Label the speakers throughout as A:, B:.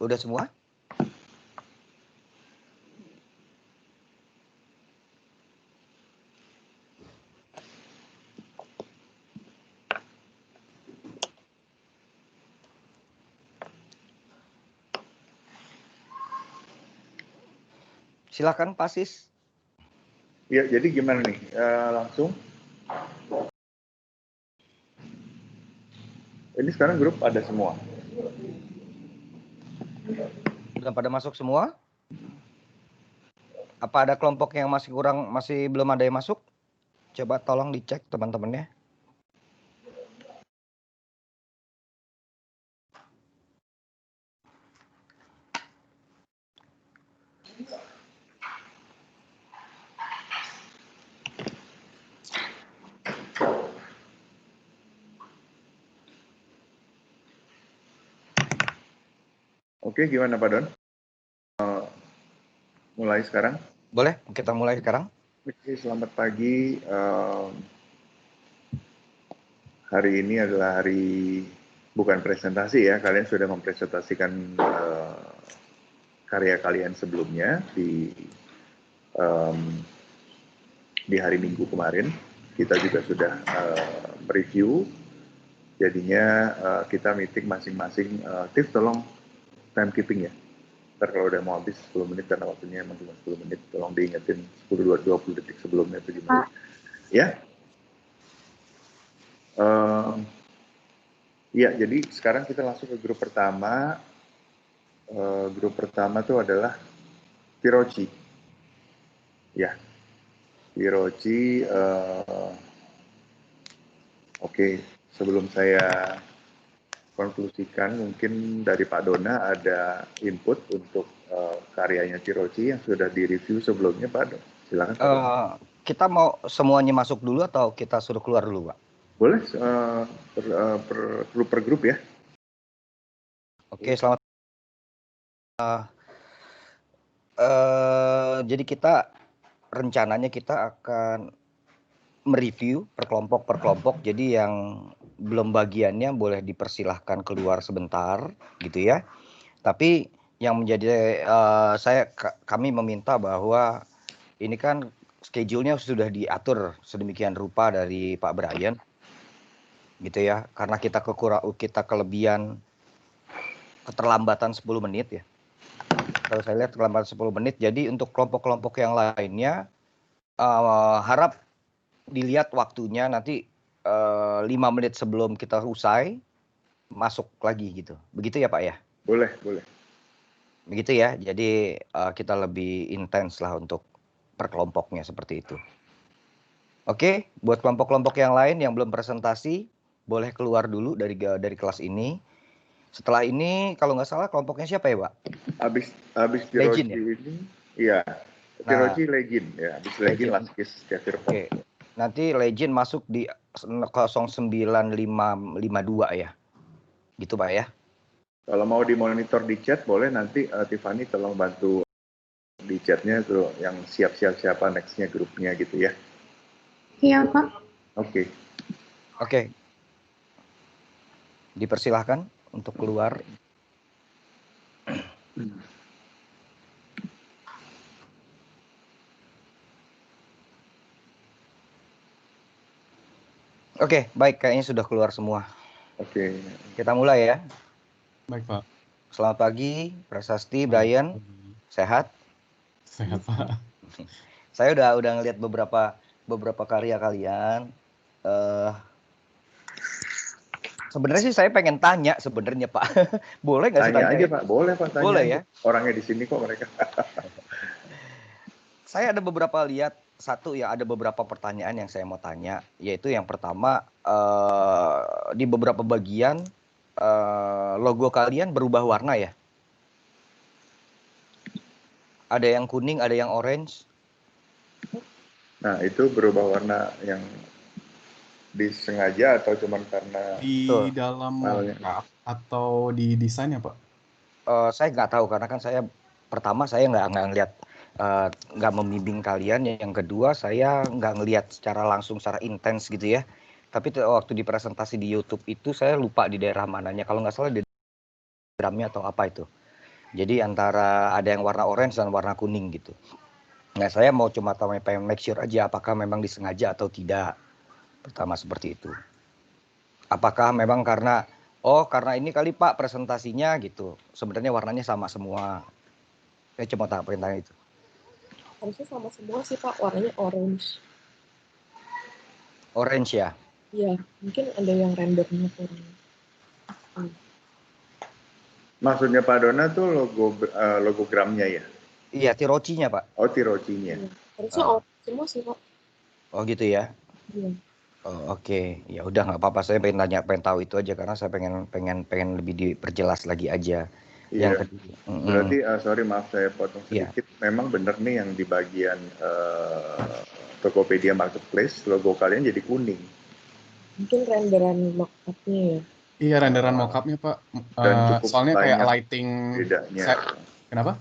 A: Udah semua? Silakan Pak Sis.
B: Ya, jadi gimana nih? Langsung. Ini sekarang grup ada semua.
A: Sudah pada masuk semua? Apa ada kelompok yang masih belum ada yang masuk? Coba tolong dicek teman-temannya.
B: Oke, gimana Pak Don? Mulai sekarang?
A: Boleh, kita mulai sekarang.
B: Oke, selamat pagi. Hari ini adalah hari bukan presentasi ya, kalian sudah mempresentasikan karya kalian sebelumnya di hari Minggu kemarin. Kita juga sudah mereview, jadinya kita meeting masing-masing. Tips tolong timekeeping ya. Ntar kalau udah mau habis 10 menit karena waktunya emang cuma 10 menit, tolong diingetin 10-20 detik sebelumnya itu gimana. Ya. Ya, jadi sekarang kita langsung ke grup pertama. Grup pertama itu adalah Pirochi. Ya, Pirochi. Oke, sebelum saya konklusikan, mungkin dari Pak Dona ada input untuk karyanya Pirochi yang sudah direview sebelumnya, Pak Dona. Silakan Pak Dona.
A: Kita mau semuanya masuk dulu atau kita suruh keluar dulu, Pak?
B: Boleh, per grup ya.
A: Oke, selamat. Jadi rencananya kita akan mereview per kelompok. Jadi yang belum bagiannya boleh dipersilahkan keluar sebentar, gitu ya. Tapi yang menjadi kami meminta bahwa ini kan schedule-nya sudah diatur sedemikian rupa dari Pak Brian, gitu ya. Karena kita kelebihan keterlambatan 10 menit ya. Kalau saya lihat keterlambatan 10 menit. Jadi untuk kelompok-kelompok yang lainnya harap dilihat waktunya nanti 5 menit sebelum kita usai masuk lagi gitu. Begitu ya Pak ya?
B: Boleh.
A: Begitu ya. Jadi kita lebih intens lah untuk per kelompoknya seperti itu. Oke, buat kelompok-kelompok yang lain yang belum presentasi boleh keluar dulu dari kelas ini. Setelah ini kalau nggak salah kelompoknya siapa ya Pak?
B: Habis Pirochi
A: Legend ya?
B: ini, iya. Pirochi Legend ya. Habis Legend Laskis Kevirpok.
A: Oke. Nanti Legend masuk di 09552 ya. Gitu Pak ya.
B: Kalau mau dimonitor di chat boleh, nanti Tiffany tolong bantu di chatnya tuh yang siap-siap siapa nextnya grupnya gitu ya.
C: Iya Pak.
B: Oke.
A: Dipersilahkan untuk keluar. Oke, baik, kayaknya sudah keluar semua.
B: Oke.
A: Kita mulai ya.
D: Baik Pak.
A: Selamat pagi, Prasasti, Brian. Sehat?
D: Sehat Pak.
A: Saya udah ngeliat beberapa karya kalian. Sebenarnya sih saya pengen tanya sebenarnya Pak. Boleh nggak sih
B: tanya aja
A: ya?
B: Pak? Boleh Pak, tanya.
A: Boleh
B: aja.
A: Ya.
B: Orangnya di sini kok mereka.
A: Saya ada ada beberapa pertanyaan yang saya mau tanya, yaitu yang pertama di beberapa bagian logo kalian berubah warna ya? Ada yang kuning, ada yang orange.
B: Nah, itu berubah warna yang disengaja atau cuman karena
D: di dalam mockup atau di desainnya Pak?
A: Saya nggak tahu karena kan saya nggak ngeliat, nggak membimbing kalian. Yang kedua saya nggak ngelihat secara langsung secara intens gitu ya. Tapi waktu di presentasi di YouTube itu saya lupa di daerah mananya. Kalau nggak salah di dalamnya atau apa itu. Jadi antara ada yang warna orange dan warna kuning gitu. Nah, saya mau cuma pengen make sure aja apakah memang disengaja atau tidak. Pertama seperti itu. Apakah memang karena karena ini kali Pak presentasinya gitu. Sebenarnya warnanya sama semua. Saya cuma pengen tanya itu.
E: Harusnya sama semua sih Pak, warnanya orange.
A: Orange ya?
E: Iya, mungkin ada yang rendernya kurang.
B: Maksudnya Pak Dona tuh logogramnya ya?
A: Iya, Tirochinya Pak.
B: Oh, Tirochinya.
E: Iya. Harusnya orange semua sih Pak.
A: Oh gitu ya?
E: Iya.
A: Oh, oke. Ya udah nggak apa-apa. Saya pengen tahu itu aja karena saya pengen lebih diperjelas lagi aja.
B: Iya.
A: Yang kedua.
B: Berarti sorry maaf saya potong
A: Iya.
B: sedikit. Memang benar nih yang di bagian Tokopedia Marketplace logo kalian jadi kuning.
E: Mungkin renderan mockupnya ya.
D: Iya, renderan mockupnya Pak.
B: Dan cukup
D: Soalnya kayak
B: banyak
D: lighting.
B: bedanya.
D: Kenapa?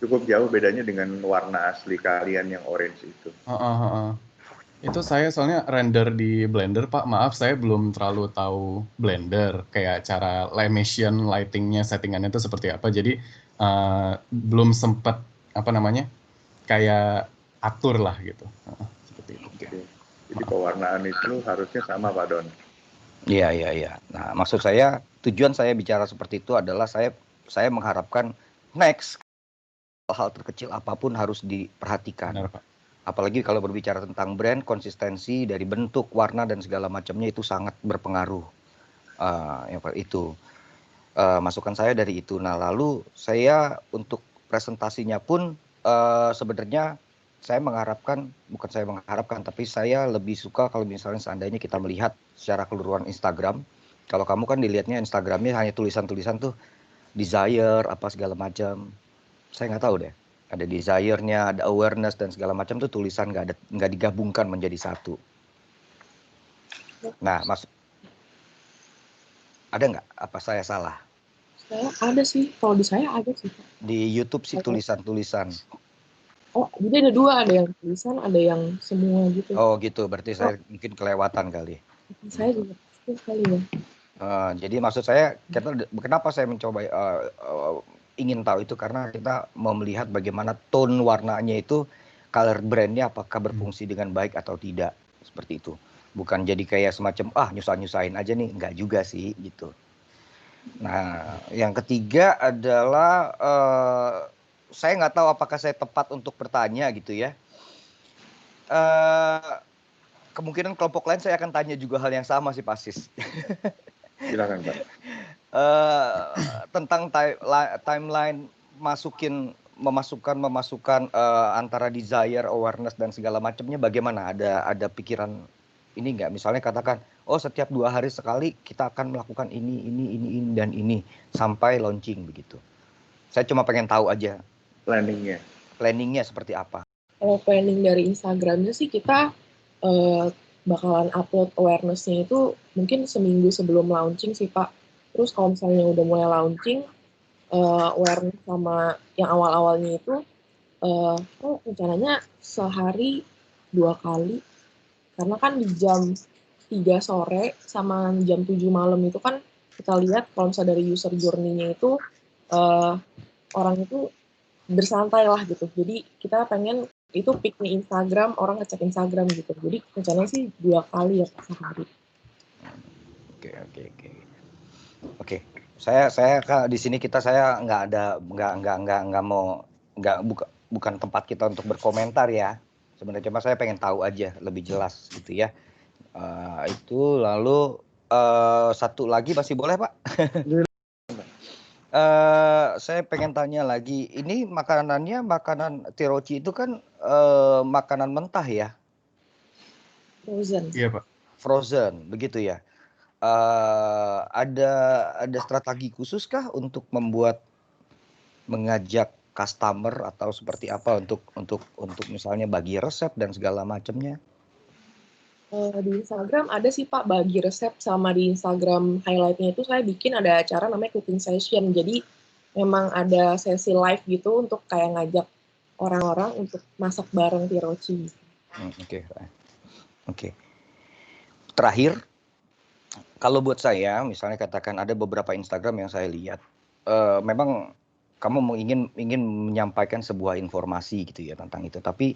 B: Cukup jauh bedanya dengan warna asli kalian yang orange itu.
D: Itu saya soalnya render di Blender Pak. Maaf, saya belum terlalu tahu Blender. Kayak cara animation, lightingnya, settingannya itu seperti apa. Jadi belum sempat kayak atur lah gitu. Seperti itu.
B: Jadi pewarnaan itu harusnya sama Pak Don.
A: Iya. Nah, maksud saya tujuan saya bicara seperti itu adalah saya mengharapkan next hal terkecil apapun harus diperhatikan.
D: Benar, Pak.
A: Apalagi kalau berbicara tentang brand, konsistensi dari bentuk, warna dan segala macamnya itu sangat berpengaruh. Masukan saya dari itu. Nah, lalu saya untuk presentasinya pun sebenarnya bukan saya mengharapkan, tapi saya lebih suka kalau misalnya seandainya kita melihat secara keseluruhan Instagram. Kalau kamu kan dilihatnya Instagramnya hanya tulisan-tulisan tuh, desire, apa segala macam. Saya nggak tahu deh. Ada desire-nya, ada awareness dan segala macam tuh tulisan nggak digabungkan menjadi satu. Nah, ada nggak? Apa saya salah?
E: Saya ada sih, kalau di saya ada sih Pak.
A: Di YouTube sih tulisan-tulisan.
E: Oh, jadi ada dua, ada yang tulisan, ada yang semua gitu.
A: Oh gitu, berarti saya mungkin kelewatan kali.
E: Saya juga pasti kali ya.
A: Jadi maksud saya, kenapa saya mencoba ingin tahu itu karena kita mau melihat bagaimana tone warnanya itu, color brandnya apakah berfungsi dengan baik atau tidak, seperti itu. Bukan jadi kayak semacam nyusahin aja nih, enggak juga sih gitu. Nah, yang ketiga adalah saya nggak tahu apakah saya tepat untuk bertanya gitu ya. Kemungkinan kelompok lain saya akan tanya juga hal yang sama sih Pak Sis.
B: Silakan Pak.
A: Tentang timeline memasukkan antara desire, awareness dan segala macamnya bagaimana? Ada pikiran ini nggak? Misalnya katakan, setiap 2 hari sekali kita akan melakukan ini dan ini sampai launching begitu. Saya cuma pengen tahu aja. Planningnya seperti apa?
E: Kalau planning dari Instagramnya sih kita bakalan upload awareness-nya itu mungkin seminggu sebelum launching sih Pak. Terus kalau misalnya udah mulai launching, awareness sama yang awal-awalnya itu rencananya sehari 2 kali. Karena kan di jam 3 sore sama jam 7 malam itu kan kita lihat kalau misalnya dari user journey-nya itu orang itu bersantai lah gitu. Jadi kita pengen itu peak-nya Instagram, orang ngecek Instagram gitu. Jadi rencananya sih 2 kali ya sehari.
A: Oke. Saya di sini saya bukan tempat kita untuk berkomentar ya. Sebenarnya cuma saya pengen tahu aja lebih jelas gitu ya. Itu lalu satu lagi masih boleh Pak? Saya pengen tanya lagi, ini makanan Tirochi itu kan makanan mentah ya?
E: Frozen.
D: Iya Pak.
A: Frozen, begitu ya. Ada strategi khusus kah untuk mengajak customer atau seperti apa untuk misalnya bagi resep dan segala macamnya?
E: Di Instagram ada sih Pak bagi resep, sama di Instagram highlight-nya itu saya bikin ada acara namanya cooking session. Jadi memang ada sesi live gitu untuk kayak ngajak orang-orang untuk masak bareng Tirochi.
A: Oke. Terakhir, kalau buat saya misalnya katakan ada beberapa Instagram yang saya lihat memang kamu ingin menyampaikan sebuah informasi gitu ya tentang itu. Tapi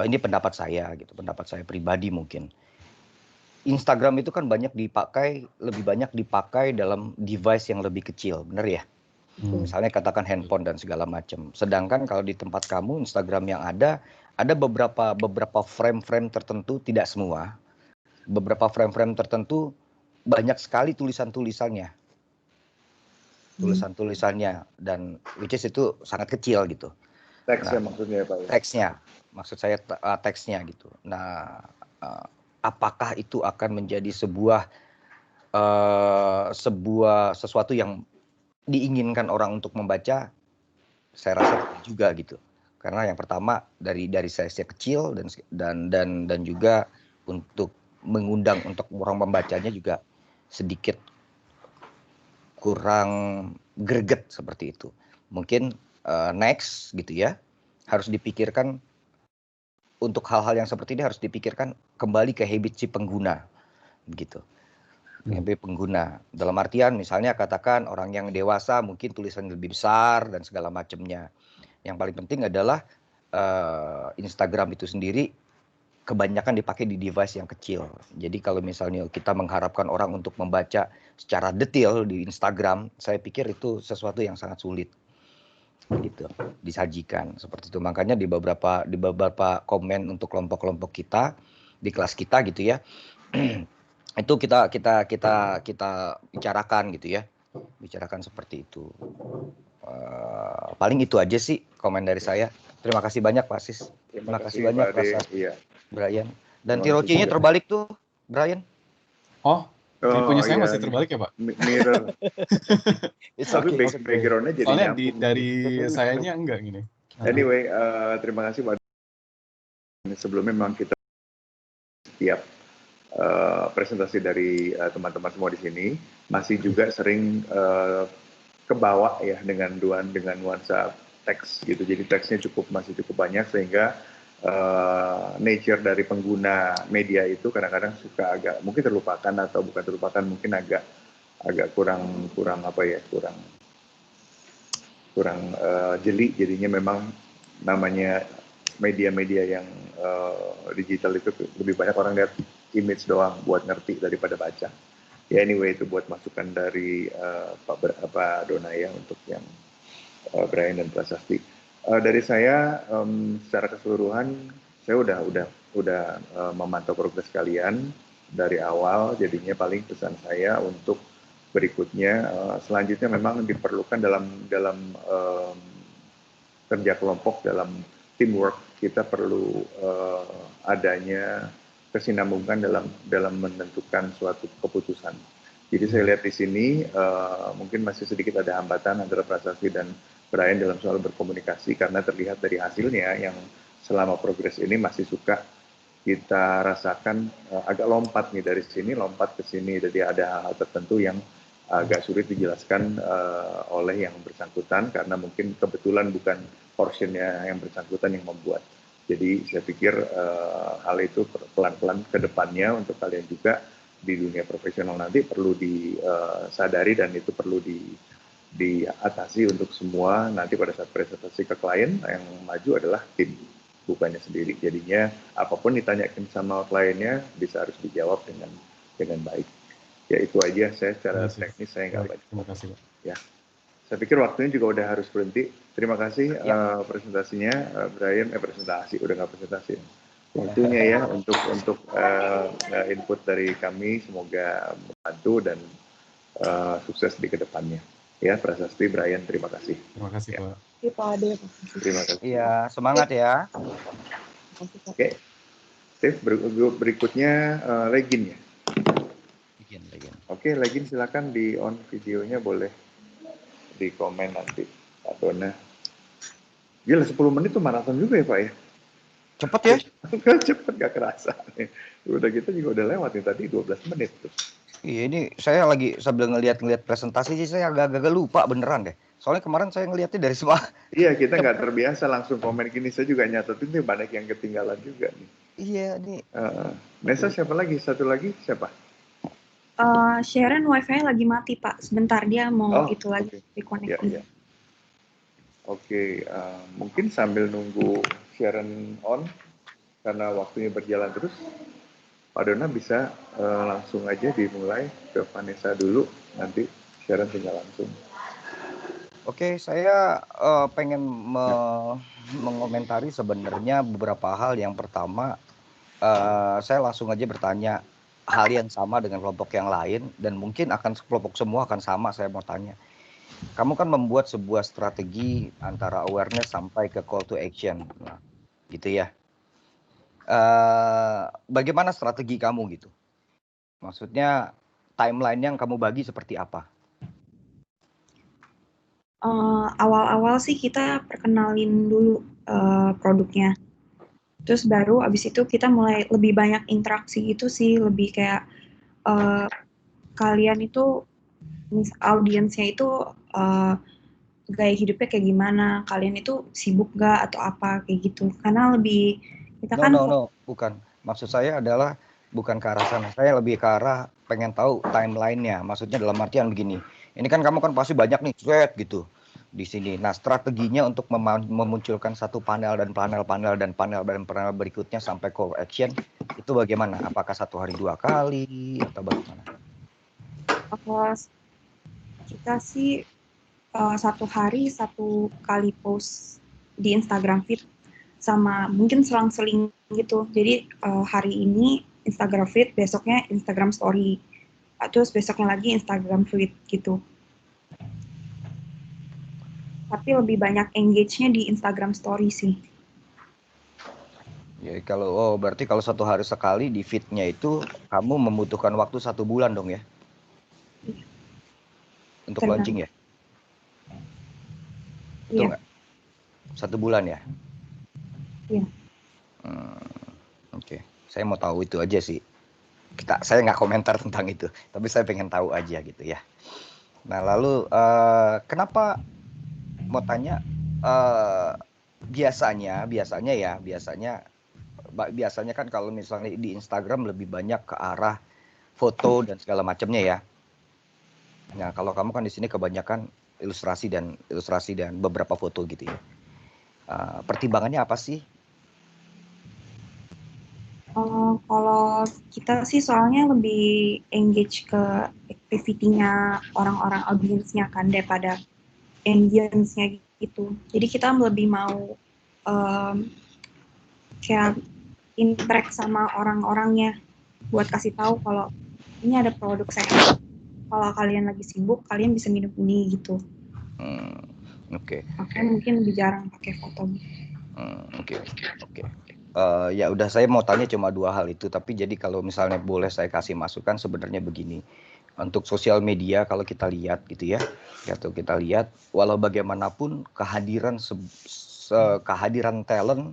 A: ini pendapat saya gitu, pendapat saya pribadi mungkin. Instagram itu kan lebih banyak dipakai dalam device yang lebih kecil, bener ya? Misalnya katakan handphone dan segala macam. Sedangkan kalau di tempat kamu Instagram yang ada beberapa frame-frame tertentu, tidak semua. Beberapa frame-frame tertentu banyak sekali tulisan-tulisannya. Tulisan-tulisannya dan which is itu sangat kecil gitu.
B: Teksnya maksudnya Pak ya?
A: Teksnya, maksud saya teksnya gitu. Nah, apakah itu akan menjadi sesuatu yang diinginkan orang untuk membaca? Saya rasa juga gitu. Karena yang pertama dari size-nya kecil dan juga untuk mengundang untuk orang membacanya juga sedikit kurang greget seperti itu. Mungkin next gitu ya, harus dipikirkan untuk hal-hal yang seperti ini harus dipikirkan kembali ke habit si pengguna gitu. Habit pengguna dalam artian misalnya katakan orang yang dewasa mungkin tulisan lebih besar dan segala macamnya. Yang paling penting adalah Instagram itu sendiri kebanyakan dipakai di device yang kecil. Jadi kalau misalnya kita mengharapkan orang untuk membaca secara detail di Instagram, saya pikir itu sesuatu yang sangat sulit gitu disajikan seperti itu. Makanya di beberapa komen untuk kelompok-kelompok kita di kelas kita gitu ya. Itu kita bicarakan gitu ya. Bicarakan seperti itu. Paling itu aja sih komen dari saya. Terima kasih banyak Pak Sis. Terima kasih banyak Pak Brian. Dan Tiroci-nya terbalik tuh, Brian.
D: Oh, punya saya masih terbalik ya Pak?
B: Mirror. Tapi background-nya jadi
D: soalnya
B: nyambung.
D: dari sayanya enggak gini.
B: Anyway, terima kasih Pak. Sebelumnya memang kita setiap presentasi dari teman-teman semua di sini masih juga sering kebawa ya dengan nuansa teks gitu. Jadi teksnya masih cukup banyak sehingga nature dari pengguna media itu kadang-kadang suka agak mungkin terlupakan atau bukan terlupakan, mungkin agak kurang apa ya, kurang jeli. Jadinya memang namanya media-media yang digital itu lebih banyak orang lihat image doang buat ngerti daripada baca. Ya anyway, itu buat masukan dari Pak Donaya untuk yang Brian dan Prasasti. Dari saya secara keseluruhan saya udah memantau progres kalian dari awal. Jadinya paling pesan saya untuk berikutnya selanjutnya memang diperlukan dalam kerja kelompok, dalam teamwork kita perlu adanya kesinambungan dalam menentukan suatu keputusan. Jadi saya lihat di sini mungkin masih sedikit ada hambatan antara Prasasti dan Brian dalam soal berkomunikasi, karena terlihat dari hasilnya yang selama progres ini masih suka kita rasakan agak lompat nih dari sini lompat ke sini. Jadi ada hal-hal tertentu yang agak sulit dijelaskan oleh yang bersangkutan karena mungkin kebetulan bukan portionnya yang bersangkutan yang membuat. Jadi saya pikir hal itu pelan-pelan ke depannya untuk kalian juga di dunia profesional nanti perlu disadari dan itu perlu diatasi untuk semua. Nanti pada saat presentasi ke klien yang maju adalah tim, bukannya sendiri. Jadinya apapun ditanyakan sama kliennya bisa harus dijawab dengan baik. Ya itu aja, saya secara teknis saya nggak baik.
D: Terima kasih Pak.
B: Ya, saya pikir waktunya juga udah harus berhenti. Terima kasih presentasinya Brian. Presentasi udah nggak presentasi. Waktunya ya untuk input dari kami, semoga membantu dan sukses di kedepannya. Ya, Prasasti, Brian, terima kasih.
D: Terima kasih
B: ya.
D: Pak.
E: Iya Pak Ade.
B: Terima kasih.
A: Iya, semangat ya.
B: Oke, Steve, berikutnya Regin ya.
A: Legin.
B: Oke, Legin silakan di on videonya, boleh di komen nanti Pak Dona. Gila 10 menit tuh maraton juga ya Pak ya.
A: Cepet ya?
B: Cepet, gak kerasa. Udah gitu juga udah lewat nih tadi 12 menit tuh.
A: Iya, ini saya lagi sambil ngeliat presentasi sih saya agak lupa beneran deh. Soalnya kemarin saya ngeliatnya dari semua.
B: Iya, kita nggak terbiasa langsung komen gini. Saya juga nyatetin nih banyak yang ketinggalan juga nih.
A: Iya nih.
B: Nesa siapa lagi? Satu lagi siapa?
C: Sharon wifi lagi mati Pak. Sebentar dia mau itu lagi reconnect.
B: Iya. Oke, mungkin sambil nunggu Sharon on, karena waktunya berjalan terus, Pak Dona bisa langsung aja dimulai ke Vanessa dulu, nanti Sharon tinggal langsung.
A: Oke, saya pengen mengomentari sebenarnya beberapa hal. Yang pertama, saya langsung aja bertanya hal yang sama dengan kelompok yang lain, dan mungkin akan kelompok semua akan sama. Saya mau tanya, kamu kan membuat sebuah strategi antara awareness sampai ke call to action, nah, gitu ya. Bagaimana strategi kamu gitu? Maksudnya timeline yang kamu bagi seperti apa?
C: Awal-awal sih kita perkenalin dulu produknya. Terus baru abis itu kita mulai lebih banyak interaksi gitu sih, lebih kayak kalian itu audiensnya itu gaya hidupnya kayak gimana, kalian itu sibuk gak atau apa kayak gitu. Karena lebih kita kan
A: No, bukan. Maksud saya adalah bukan ke arah sana. Saya lebih ke arah pengen tahu timelinenya. Maksudnya dalam artian begini. Ini kan kamu kan pasti banyak nih thread gitu di sini. Nah, strateginya untuk memunculkan satu panel berikutnya sampai call action itu bagaimana? Apakah satu hari 2 kali atau bagaimana?
C: kita sih satu hari satu kali post di Instagram feed sama mungkin selang-seling gitu. Jadi hari ini Instagram feed, besoknya Instagram story, terus besoknya lagi Instagram feed gitu. Tapi lebih banyak engage-nya di Instagram story sih.
A: Ya, berarti kalau satu hari sekali di feed-nya itu kamu membutuhkan waktu 1 bulan dong ya? Untuk launching ya? Betul nggak? 1 bulan ya?
C: Iya.
A: Oke. Saya mau tahu itu aja sih. Saya nggak komentar tentang itu, tapi saya pengen tahu aja gitu ya. Nah, lalu kenapa mau tanya, biasanya kan kalau misalnya di Instagram lebih banyak ke arah foto dan segala macamnya ya. Nah, kalau kamu kan di sini kebanyakan ilustrasi dan beberapa foto gitu ya. Pertimbangannya apa sih?
C: Kalau kita sih soalnya lebih engage ke activity-nya orang-orang audiensnya kan daripada ambience-nya gitu. Jadi kita lebih mau kayak interact sama orang-orangnya buat kasih tahu kalau ini ada produk sehat. Kalau kalian lagi sibuk, kalian bisa minum ini gitu.
A: Oke.
C: Makanya mungkin lebih jarang pakai foto.
A: Oke. Ya udah, saya mau tanya cuma 2 hal itu, tapi jadi kalau misalnya boleh saya kasih masukan sebenarnya begini. Untuk sosial media kalau kita lihat gitu ya, atau kita lihat walau bagaimanapun kehadiran talent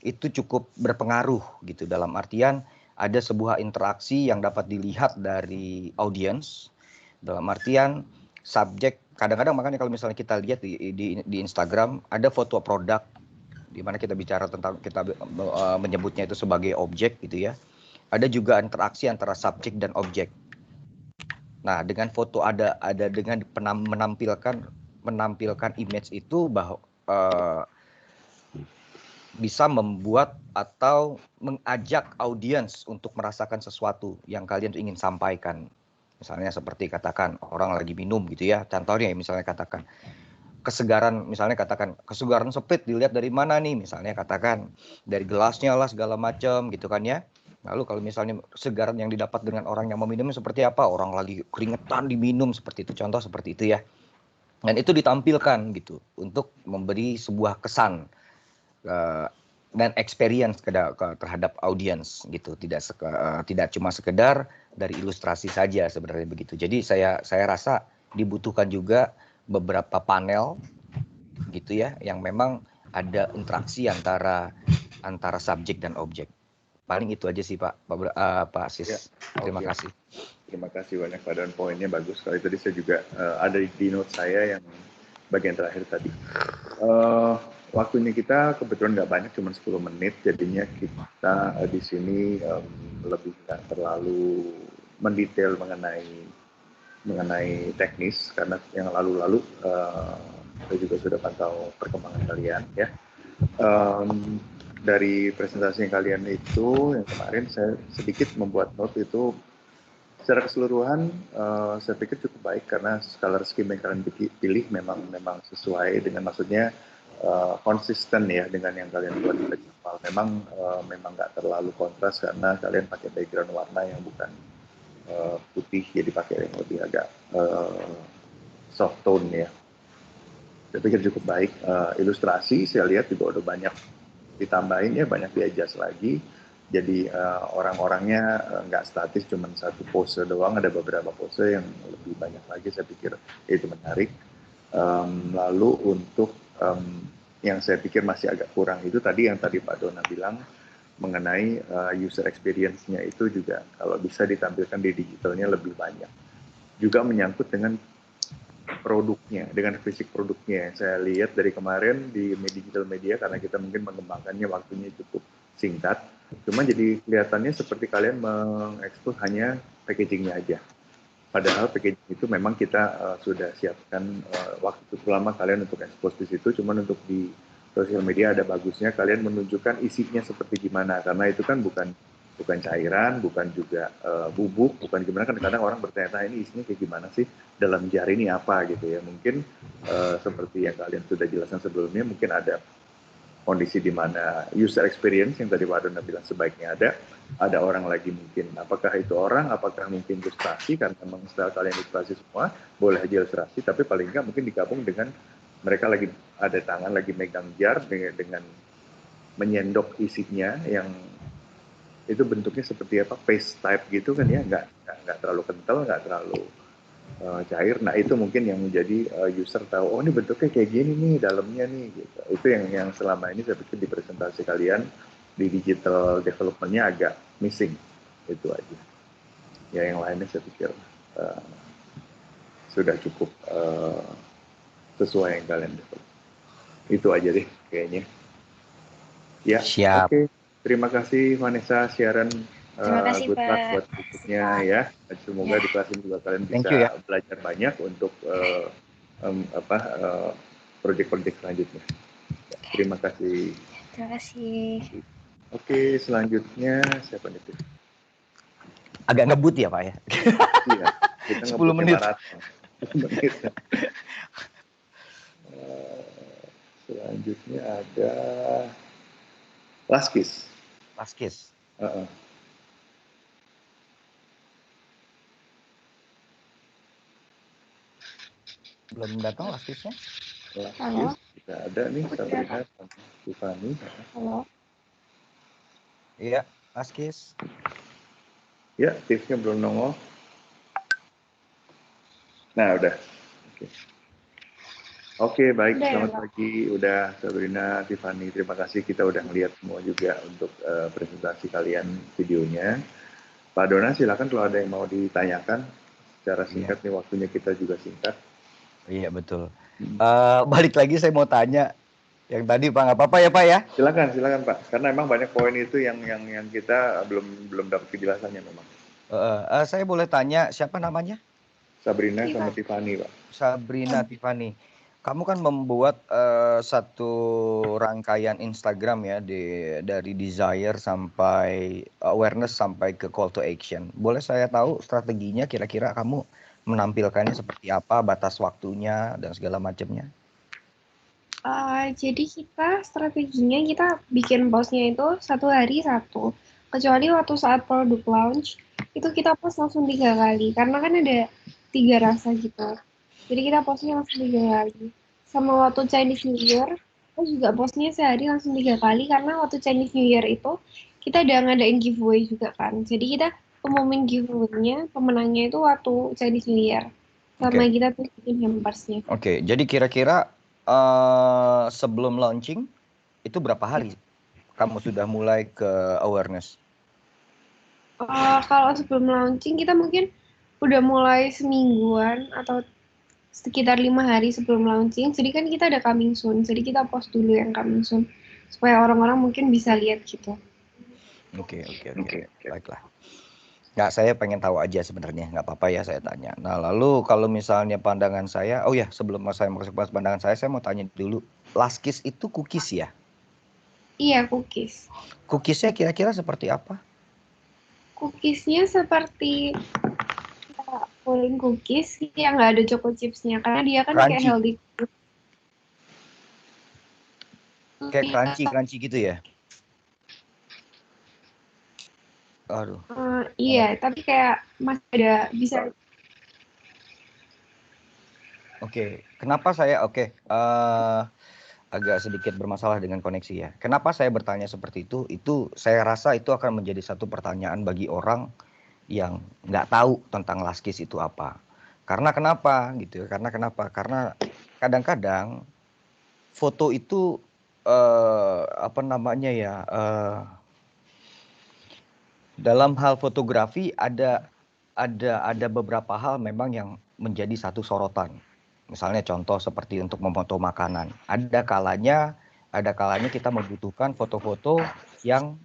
A: itu cukup berpengaruh gitu, dalam artian ada sebuah interaksi yang dapat dilihat dari audiens, dalam artian subjek. Kadang-kadang makanya kalau misalnya kita lihat di Instagram ada foto produk di mana kita bicara tentang, kita menyebutnya itu sebagai objek gitu ya. Ada juga interaksi antara subjek dan objek. Nah, dengan foto ada dengan menampilkan image itu bahwa bisa membuat atau mengajak audiens untuk merasakan sesuatu yang kalian ingin sampaikan. Misalnya seperti katakan orang lagi minum gitu ya. Contohnya misalnya katakan kesegaran, kesegaran Sprite dilihat dari mana nih, misalnya katakan dari gelasnya lah segala macam gitu kan ya. Lalu kalau misalnya kesegaran yang didapat dengan orang yang meminumnya seperti apa, orang lagi keringetan diminum seperti itu, contoh seperti itu ya. Dan itu ditampilkan gitu untuk memberi sebuah kesan dan experience terhadap audiens gitu, tidak cuma sekedar dari ilustrasi saja sebenarnya begitu. Jadi saya rasa dibutuhkan juga beberapa panel gitu ya, yang memang ada interaksi antara subjek dan objek. Paling itu aja sih Pak Sis. Ya, terima kasih.
B: Terima kasih banyak Pak, dan poinnya bagus sekali. Tadi saya juga ada di note saya yang bagian terakhir tadi. Waktunya kita kebetulan nggak banyak, cuma 10 menit, jadinya kita di sini lebih nggak terlalu mendetail mengenai teknis, karena yang lalu-lalu Kita juga sudah pantau perkembangan kalian ya. Dari presentasi yang kalian itu yang kemarin saya sedikit membuat note itu secara keseluruhan saya pikir cukup baik karena color scheme yang kalian pilih memang sesuai dengan maksudnya konsisten ya dengan yang kalian buat di festival. Memang nggak terlalu kontras karena kalian pakai background warna yang bukan putih, jadi pakai yang lebih agak soft tone ya. Saya pikir cukup baik. Ilustrasi saya lihat juga udah banyak ditambahin ya, banyak di-adjust lagi. Jadi orang-orangnya nggak statis cuma satu pose doang, ada beberapa pose yang lebih banyak lagi, saya pikir itu menarik. Lalu untuk yang saya pikir masih agak kurang itu tadi yang tadi Pak Dona bilang mengenai user experience-nya itu juga kalau bisa ditampilkan di digitalnya lebih banyak. Juga menyangkut dengan produknya, dengan fisik produknya. Saya lihat dari kemarin di digital media karena kita mungkin mengembangkannya waktunya cukup singkat. Cuma jadi kelihatannya seperti kalian mengekspos hanya packagingnya aja. Padahal packaging itu memang kita sudah siapkan waktu cukup lama kalian untuk ekspos di situ. Cuma untuk di sosial media ada bagusnya kalian menunjukkan isinya seperti gimana. Karena itu kan bukan cairan, bukan juga bubuk, bukan gimana. Kadang-kadang orang bertanya, ini isinya kayak gimana sih? Dalam jar ini apa gitu ya. Mungkin seperti yang kalian sudah jelaskan sebelumnya, mungkin ada kondisi di mana user experience yang tadi Pak Dona bilang sebaiknya ada orang lagi mungkin, apakah itu orang, apakah mungkin ilustrasi, karena memang style kalian ilustrasi semua, boleh aja ilustrasi, tapi paling nggak mungkin digabung dengan mereka lagi ada tangan, lagi megang jar dengan menyendok isinya yang itu bentuknya seperti apa, paste type gitu kan ya, nggak terlalu kental, nggak terlalu cair. Nah itu mungkin yang menjadi user tahu, oh ini bentuknya kayak gini nih dalamnya nih gitu. Itu yang selama ini saya pikir di presentasi kalian di digital development-nya agak missing, itu aja. Ya yang lainnya saya pikir sudah cukup sesuai yang kalian develop. Itu aja deh kayaknya. Ya,
A: Siap.
B: oke. Terima kasih Vanessa, Sharon.
C: Terima kasih,
B: Good luck
C: Pak.
B: buat berikutnya ya. Semoga di kelas ini juga kalian
A: Thank
B: bisa
A: you, ya.
B: belajar banyak untuk proyek-proyek selanjutnya. Terima kasih.
C: Terima kasih.
B: Oke, selanjutnya siapa nih?
A: Agak ngebut ya Pak ya?
B: Iya, kita
A: 10 menit.
B: maraton. 10 menit. Selanjutnya ada Laskis.
A: Laskis. Belum datang Laskisnya?
C: Halo.
B: Kita ada nih Sabrina sama Tiffany.
C: Halo.
A: Iya, Laskis.
B: Ya, tipsnya belum nongol. Nah, udah. Oke, baik. Selamat pagi. Udah Sabrina, Tiffany. Terima kasih kita udah ngeliat semua juga untuk presentasi kalian videonya. Pak Dona, silakan kalau ada yang mau ditanyakan secara singkat nih, waktunya kita juga singkat.
A: Iya, betul. Balik lagi saya mau tanya yang tadi Pak, nggak apa-apa ya Pak ya?
B: Silakan Pak. Karena memang banyak poin itu yang kita belum dapat kejelasannya memang.
A: Saya boleh tanya siapa namanya?
B: Sabrina sama Tiffany, Pak.
A: Sabrina Tiffany. Kamu kan membuat satu rangkaian Instagram ya dari desire sampai awareness sampai ke call to action. Boleh saya tahu strateginya kira-kira kamu menampilkannya seperti apa, batas waktunya dan segala macamnya?
C: Jadi strateginya kita bikin postnya itu 1 hari 1. Kecuali waktu saat produk launch, itu kita post langsung 3 kali. Karena kan ada 3 rasa gitu. Jadi kita postnya langsung 3 kali. Sama waktu Chinese New Year, kita juga postnya sehari langsung 3 kali. Karena waktu Chinese New Year itu, kita udah ngadain giveaway juga kan. Jadi kita umumin giveaway-nya, pemenangnya itu waktu Chinese New Year. Sama kita tuh bikin hampersnya.
A: Oke, jadi kira-kira sebelum launching itu berapa hari kamu sudah mulai ke awareness?
C: Kalau sebelum launching kita mungkin udah mulai semingguan atau sekitar 5 hari sebelum launching. Jadi kan kita ada coming soon. Jadi kita post dulu yang coming soon supaya orang-orang mungkin bisa lihat gitu.
A: Oke. Baiklah. Nggak, saya pengen tahu aja sebenarnya, nggak apa-apa ya saya tanya. Nah, lalu kalau misalnya pandangan saya, oh ya sebelum saya masuk ke pandangan saya mau tanya dulu, Laskis itu cookies ya?
C: Iya, cookies.
A: Cookiesnya kira-kira seperti apa?
C: Cookiesnya seperti pudding cookies yang nggak ada choco chipsnya, karena dia kan kayak
A: Crunchy,
C: healthy.
A: kayak crunchy gitu ya? Aduh,
C: Iya, tapi kayak masih ada bisa.
A: oke. Kenapa saya agak sedikit bermasalah dengan koneksi ya. Kenapa saya bertanya seperti itu? Itu saya rasa itu akan menjadi satu pertanyaan bagi orang yang nggak tahu tentang Laskis itu apa. Karena kenapa gitu ya? Karena kenapa? Karena kadang-kadang foto itu apa namanya ya? Dalam hal fotografi ada beberapa hal memang yang menjadi satu sorotan. Misalnya contoh seperti untuk memfoto makanan. Ada kalanya kita membutuhkan foto-foto yang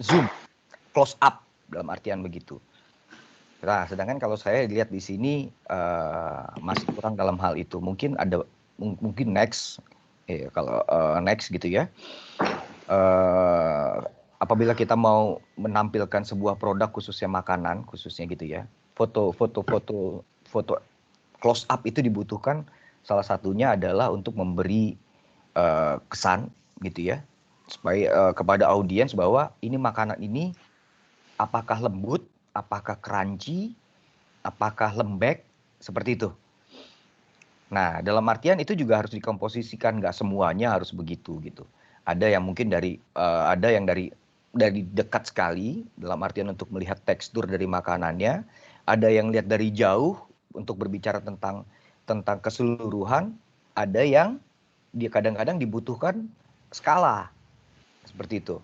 A: zoom, close up dalam artian begitu. Nah, sedangkan kalau saya lihat di sini masih kurang dalam hal itu. Mungkin next, kalau next gitu ya. Apabila kita mau menampilkan sebuah produk khususnya makanan, khususnya gitu ya, foto close up itu dibutuhkan. Salah satunya adalah untuk memberi kesan gitu ya, supaya kepada audiens bahwa ini makanan ini apakah lembut, apakah crunchy, apakah lembek, seperti itu. Nah, dalam artian itu juga harus dikomposisikan, nggak semuanya harus begitu gitu. Ada yang mungkin ada yang dari dekat sekali, dalam artian untuk melihat tekstur dari makanannya. Ada yang lihat dari jauh untuk berbicara tentang keseluruhan. Ada yang dia kadang-kadang dibutuhkan skala seperti itu.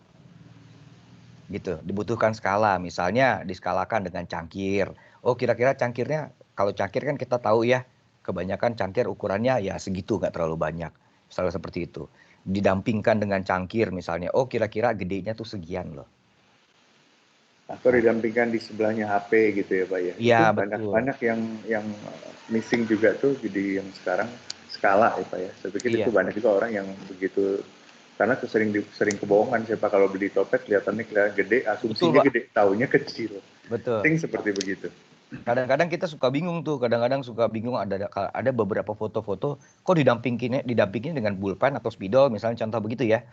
A: Gitu, dibutuhkan skala. Misalnya diskalakan dengan cangkir. Oh, kira-kira cangkirnya, kalau cangkir kan kita tahu ya, kebanyakan cangkir ukurannya ya segitu, nggak terlalu banyak. Misalnya seperti itu. Didampingkan dengan cangkir misalnya, oh kira-kira gedenya tuh segian loh.
B: Atau didampingkan di sebelahnya HP gitu ya Pak ya.
A: Iya,
B: Itu
A: betul.
B: banyak yang missing juga tuh, jadi yang sekarang skala ya Pak ya. Saya pikir
A: Iya.
B: itu banyak juga orang yang begitu, karena sering kebohongan siapa kalau beli topet kelihatannya gede, asumsinya
A: Betul, Pak.
B: gede, taunya kecil.
A: Betul.
B: Seperti begitu.
A: Kadang-kadang kita suka bingung tuh, ada beberapa foto-foto kok didampingin dengan pulpen atau spidol misalnya, contoh begitu ya.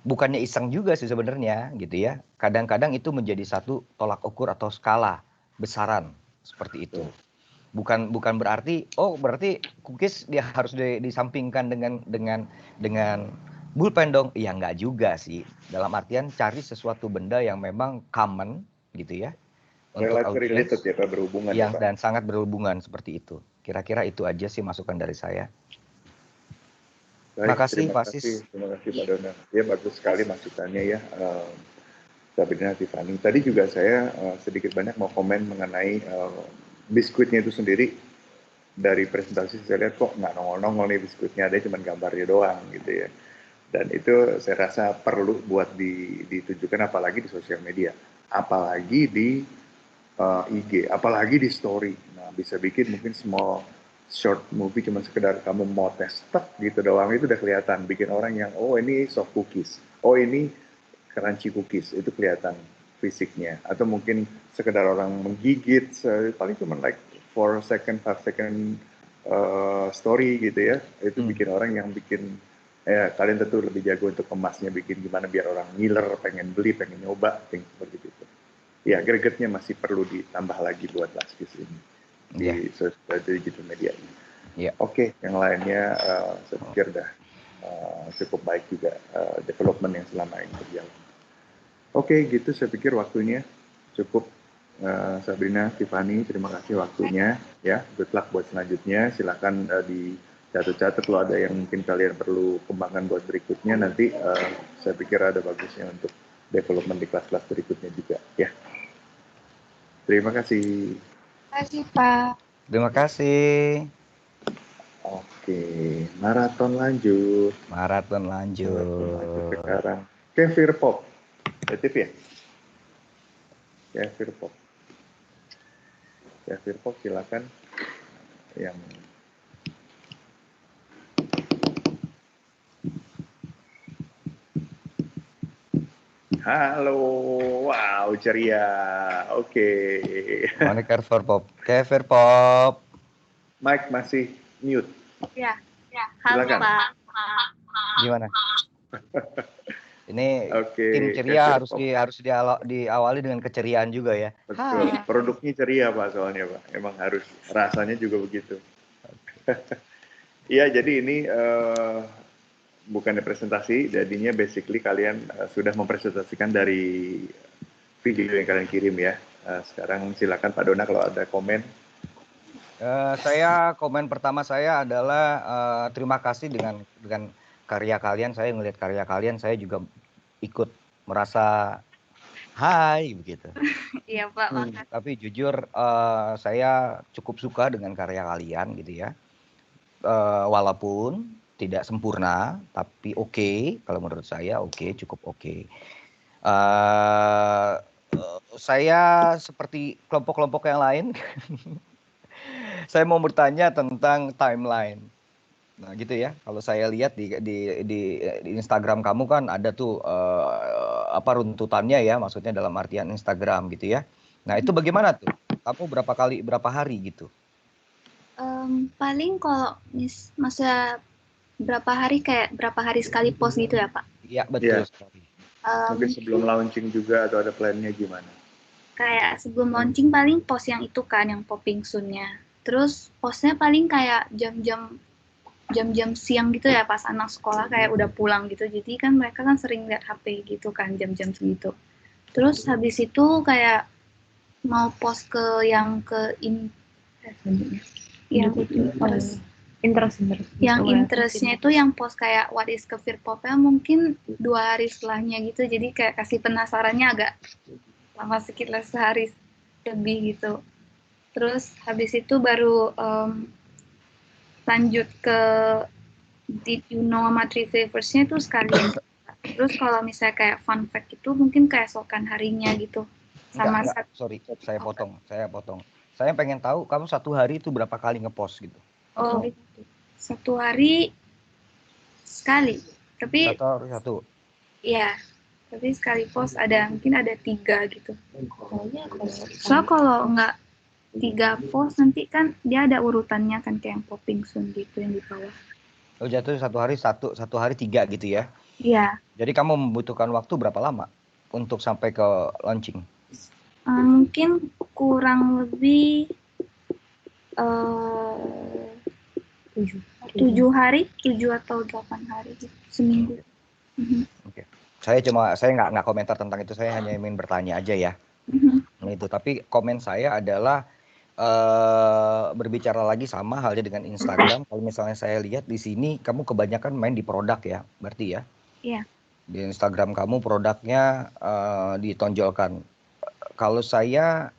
A: Bukannya iseng juga sih sebenarnya gitu ya. Kadang-kadang itu menjadi satu tolak ukur atau skala besaran seperti itu. Bukan berarti cookies dia harus disampingkan dengan pulpen dong. Ya enggak juga sih. Dalam artian cari sesuatu benda yang memang common gitu ya. Untuk
B: Related ya Pak, berhubungan ya Pak.
A: Dan sangat berhubungan seperti itu. Kira-kira itu aja sih masukan dari saya.
B: Baik,
A: Terima kasih,
B: terima kasih Pak Donald. Ya bagus sekali masukannya ya, Sabrina, Tiffany. Tadi juga saya sedikit banyak mau komen mengenai biskuitnya itu sendiri. Dari presentasi saya lihat kok nggak nongol-nongol nih biskuitnya, ada cuma gambarnya doang gitu ya. Dan itu saya rasa perlu buat ditujukan, apalagi di sosial media, apalagi di IG, apalagi di story. Nah, bisa bikin mungkin small short movie cuma sekedar kamu mau tes gitu doang, itu udah kelihatan bikin orang yang oh ini soft cookies, oh ini crunchy cookies, itu kelihatan fisiknya. Atau mungkin sekedar orang menggigit paling cuma like 4 second 5 second story gitu ya, itu bikin orang yang bikin kalian tentu lebih jago untuk kemasnya, bikin gimana biar orang ngiler, pengen beli, pengen nyoba, seperti itu. Ya, gregetnya masih perlu ditambah lagi buat Laskis ini di digital media ini.
A: Yeah.
B: Oke, yang lainnya saya pikir dah cukup baik juga development yang selama ini berjalan. Oke, gitu saya pikir waktunya cukup. Sabrina, Tiffany, terima kasih waktunya ya. Good luck buat selanjutnya. Silakan dicatat-catat kalau ada yang mungkin kalian perlu kembangkan buat berikutnya. Nanti saya pikir ada bagusnya untuk development di kelas-kelas berikutnya juga ya. Terima kasih.
C: Terima kasih Pak.
A: Terima kasih.
B: Oke, maraton lanjut.
A: Maraton lanjut.
B: Sekarang Kevir Pop. Kreatif ya? Kevin Pop silakan yang halo, wow ceria, oke.
A: Mana Kevin Pop? Kevin Pop.
B: Mike masih mute.
F: Ya, halo
B: Silakan.
F: Pak.
A: Gimana? Ini
B: Oke,
A: tim ceria
B: Kevin
A: harus diawali dengan keceriaan juga ya.
B: Betul. Produknya ceria Pak soalnya Pak. Emang harus rasanya juga begitu. Iya, jadi ini bukan presentasi, jadinya basically kalian sudah mempresentasikan dari video yang kalian kirim ya. Sekarang silakan Pak Dona kalau ada komen.
A: Saya komen pertama saya adalah terima kasih dengan karya kalian. Saya melihat karya kalian, saya juga ikut merasa hai begitu.
F: Iya Pak, makasih.
A: Tapi jujur saya cukup suka dengan karya kalian gitu ya. Walaupun tidak sempurna, tapi oke. Kalau menurut saya oke, cukup oke. Saya seperti kelompok-kelompok yang lain. Saya mau bertanya tentang timeline. Nah gitu ya, kalau saya lihat di Instagram kamu kan ada tuh runtutannya ya, maksudnya dalam artian Instagram gitu ya. Nah itu bagaimana tuh? Kamu berapa hari gitu?
F: Paling kalau masa berapa hari sekali post gitu ya Pak?
A: Iya betul sekali.
B: Mungkin sebelum launching juga atau ada plannya gimana?
F: Kayak sebelum launching paling post yang itu kan, yang popping soon-nya. Terus postnya paling kayak jam-jam siang gitu ya, pas anak sekolah kayak udah pulang gitu. Jadi kan mereka kan sering lihat HP gitu kan jam-jam segitu. Terus habis itu kayak mau post ke yang interestnya itu yang post kayak what is Kefir Popnya mungkin 2 hari setelahnya gitu. Jadi kayak kasih penasarannya agak lama sedikit lah, sehari lebih gitu. Terus habis itu baru lanjut ke Did You Know sama Three Flavors-nya itu sekalian. Terus kalau misalnya kayak fun fact itu mungkin keesokan harinya gitu. Sama
A: Enggak, sorry, saya potong. Saya pengen tahu kamu satu hari itu berapa kali ngepost gitu?
F: Oh, satu hari sekali. Tapi
A: satu.
F: Iya, tapi sekali post mungkin ada 3 gitu. So kalau nggak 3 post nanti kan dia ada urutannya kan, kayak yang popping soon gitu yang di bawah.
A: Oh jatuh satu hari 3 gitu ya?
F: Iya.
A: Jadi kamu membutuhkan waktu berapa lama untuk sampai ke launching?
F: Mungkin kurang lebih 7 hari, 7 atau 8 hari gitu, seminggu.
A: Oke. Saya nggak komentar tentang itu, saya hanya ingin bertanya aja ya. Nah, itu, tapi komen saya adalah berbicara lagi sama halnya dengan Instagram. Kalau misalnya saya lihat di sini kamu kebanyakan main di produk ya, berarti ya? Iya. Di Instagram kamu produknya ditonjolkan. Kalau saya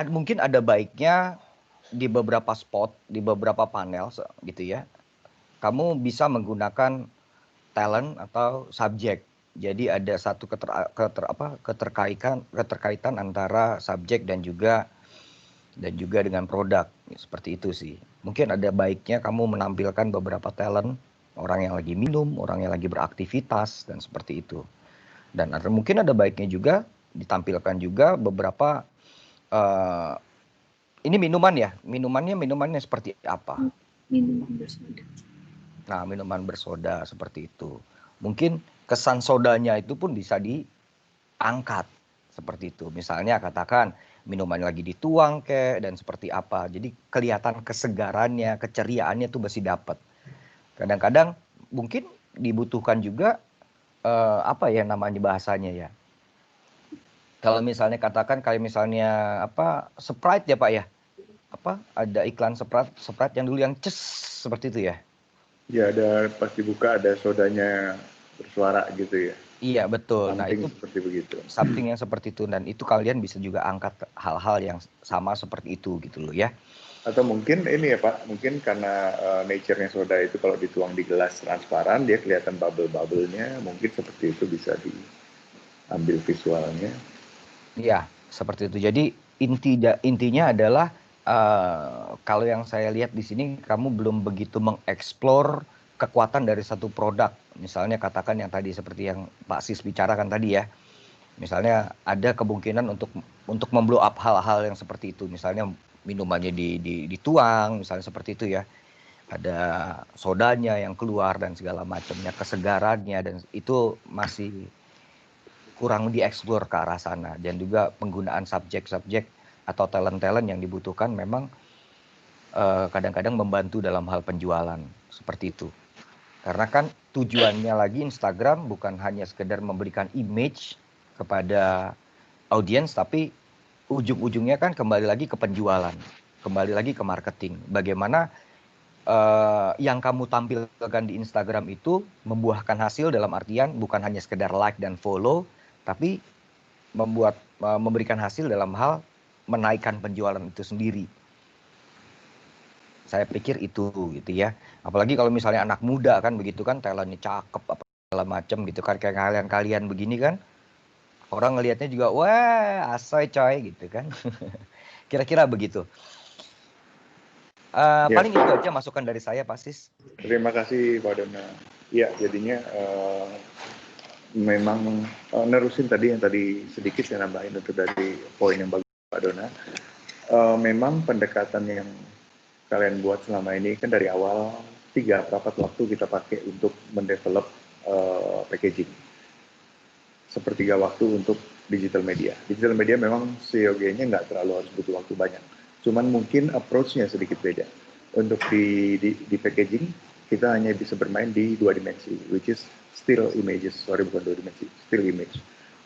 A: mungkin ada baiknya di beberapa spot, di beberapa panel gitu ya. Kamu bisa menggunakan talent atau subjek. Jadi ada satu keterkaitan antara subjek dan juga dengan produk, seperti itu sih. Mungkin ada baiknya kamu menampilkan beberapa talent, orang yang lagi minum, orang yang lagi beraktivitas dan seperti itu. Dan mungkin ada baiknya juga ditampilkan juga beberapa ini minuman ya, minumannya seperti apa?
F: Minuman bersoda.
A: Nah, minuman bersoda seperti itu. Mungkin kesan sodanya itu pun bisa diangkat seperti itu. Misalnya katakan minuman lagi dituang dan seperti apa. Jadi kelihatan kesegarannya, keceriaannya tuh masih dapat. Kadang-kadang mungkin dibutuhkan juga namanya bahasanya ya. Kalau misalnya katakan kayak misalnya Sprite ya Pak ya. Ada iklan Sprite yang dulu yang ces seperti itu ya.
B: Ya ada pas dibuka ada sodanya bersuara gitu ya.
A: Iya betul. Nah
B: Something
A: itu
B: seperti begitu.
A: something yang seperti itu, dan itu kalian bisa juga angkat hal-hal yang sama seperti itu gitu loh ya.
B: Atau mungkin ini ya Pak, mungkin karena nature-nya soda itu kalau dituang di gelas transparan, dia kelihatan bubble-bubble-nya, mungkin seperti itu bisa diambil visualnya.
A: Iya, seperti itu. Jadi intinya adalah kalau yang saya lihat di sini kamu belum begitu mengeksplor kekuatan dari satu produk. Misalnya katakan yang tadi seperti yang Pak Sis bicarakan tadi ya. Misalnya ada kemungkinan untuk memblow up hal-hal yang seperti itu. Misalnya minumannya dituang, misalnya seperti itu ya. Ada sodanya yang keluar dan segala macamnya, kesegarannya, dan itu masih kurang dieksplor ke arah sana. Dan juga penggunaan subjek-subjek atau talent-talent yang dibutuhkan memang kadang-kadang membantu dalam hal penjualan seperti itu. Karena kan tujuannya lagi Instagram bukan hanya sekedar memberikan image kepada audiens, tapi ujung-ujungnya kan kembali lagi ke penjualan, kembali lagi ke marketing. Bagaimana yang kamu tampilkan di Instagram itu membuahkan hasil, dalam artian bukan hanya sekedar like dan follow, tapi memberikan hasil dalam hal menaikkan penjualan itu sendiri. Saya pikir itu gitu ya. Apalagi kalau misalnya anak muda kan begitu kan, talentnya cakep apa segala macam gitu kan, kayak kalian begini kan, orang ngelihatnya juga wah asoy coy gitu kan. Kira-kira begitu.
B: Ya.
A: Paling itu aja masukan dari saya Pak Sis.
B: Terima kasih Pak Dona. Ya, jadinya memang nerusin tadi yang tadi sedikit saya nambahin untuk dari poin yang bagus Pak Dona. Memang pendekatan yang kalian buat selama ini kan dari awal 3 rapat waktu kita pakai untuk mendevelop packaging. Sepertiga waktu untuk digital media. Digital media memang COG-nya nggak terlalu harus butuh waktu banyak. Cuman mungkin approach-nya sedikit beda. Untuk di packaging, kita hanya bisa bermain di 2 dimensi, which is still images. Sorry, bukan 2 dimensi, still image.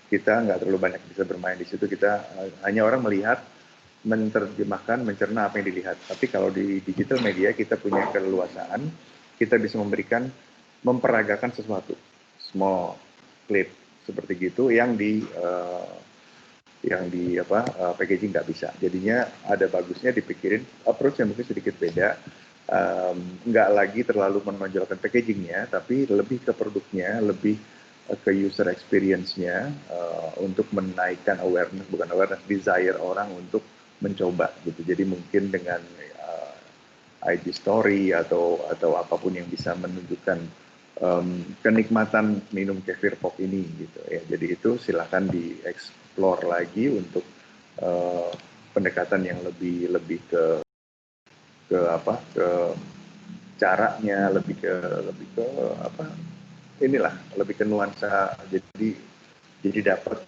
B: Kita nggak terlalu banyak bisa bermain di situ. Kita hanya orang melihat, menerjemahkan, mencerna apa yang dilihat. Tapi kalau di digital media kita punya keleluasaan, kita bisa memperagakan sesuatu, small clip seperti gitu yang di packaging nggak bisa. Jadinya ada bagusnya dipikirin approach yang mungkin sedikit beda, nggak lagi terlalu menonjolkan packagingnya, tapi lebih ke produknya, lebih ke user experience-nya, untuk menaikkan desire orang untuk mencoba gitu. Jadi mungkin dengan IG story atau apapun yang bisa menunjukkan kenikmatan minum kefir pop ini gitu ya. Jadi itu silakan dieksplor lagi untuk pendekatan yang lebih ke caranya, lebih ke lebih ke nuansa, jadi dapat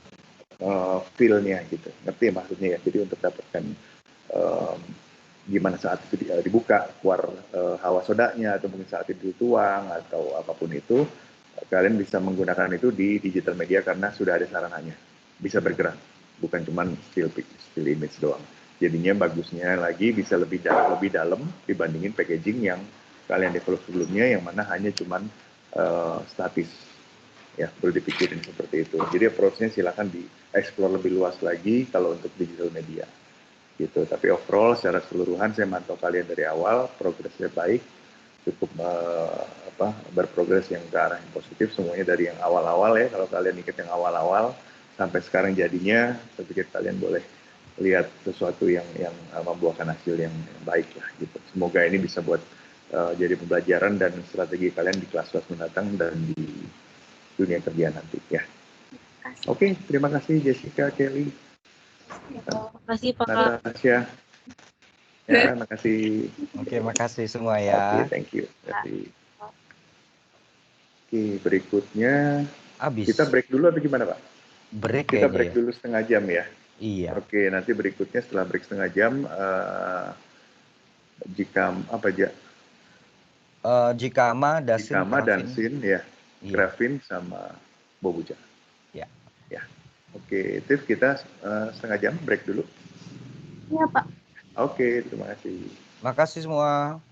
B: feel-nya gitu. Ngerti maksudnya ya? Jadi untuk dapatkan gimana saat itu dibuka, keluar hawa sodanya, atau mungkin saat itu dituang, atau apapun itu, kalian bisa menggunakan itu di digital media karena sudah ada sarananya. Bisa bergerak, bukan cuma still image doang. Jadinya bagusnya lagi bisa lebih dalam dibandingin packaging yang kalian develop sebelumnya, yang mana hanya cuma statis. Ya, perlu dipikirin seperti itu. Jadi approach-nya silakan di-explore lebih luas lagi kalau untuk digital media. Gitu. Tapi overall secara keseluruhan saya mantau kalian dari awal, progresnya baik, cukup berprogres yang ke arah yang positif, semuanya dari yang awal-awal ya. Kalau kalian ikut yang awal-awal sampai sekarang jadinya, saya pikir kalian boleh lihat sesuatu yang membuahkan hasil yang baik lah gitu. Semoga ini bisa buat jadi pembelajaran dan strategi kalian di kelas-kelas mendatang dan di dunia kerja nanti ya. Oke, terima kasih Jessica, Kelly.
E: Terima kasih Pak.
B: Natasha. Ya, makasih.
A: Oke, makasih semua ya.
B: Oke, thank you. Oke, berikutnya
A: Habis.
B: kita break dulu atau gimana Pak?
A: Break
B: kita
A: kayaknya
B: break
A: ya.
B: dulu setengah jam ya.
A: Iya.
B: Oke, nanti berikutnya setelah break setengah jam,
A: Jikama,
B: Dasin, ya,
A: iya.
B: Grafin sama Bobuja.
A: Ya.
B: Ya. Oke, Tiff, kita setengah jam break dulu.
F: Iya Pak.
B: Oke, terima kasih.
A: Makasih semua.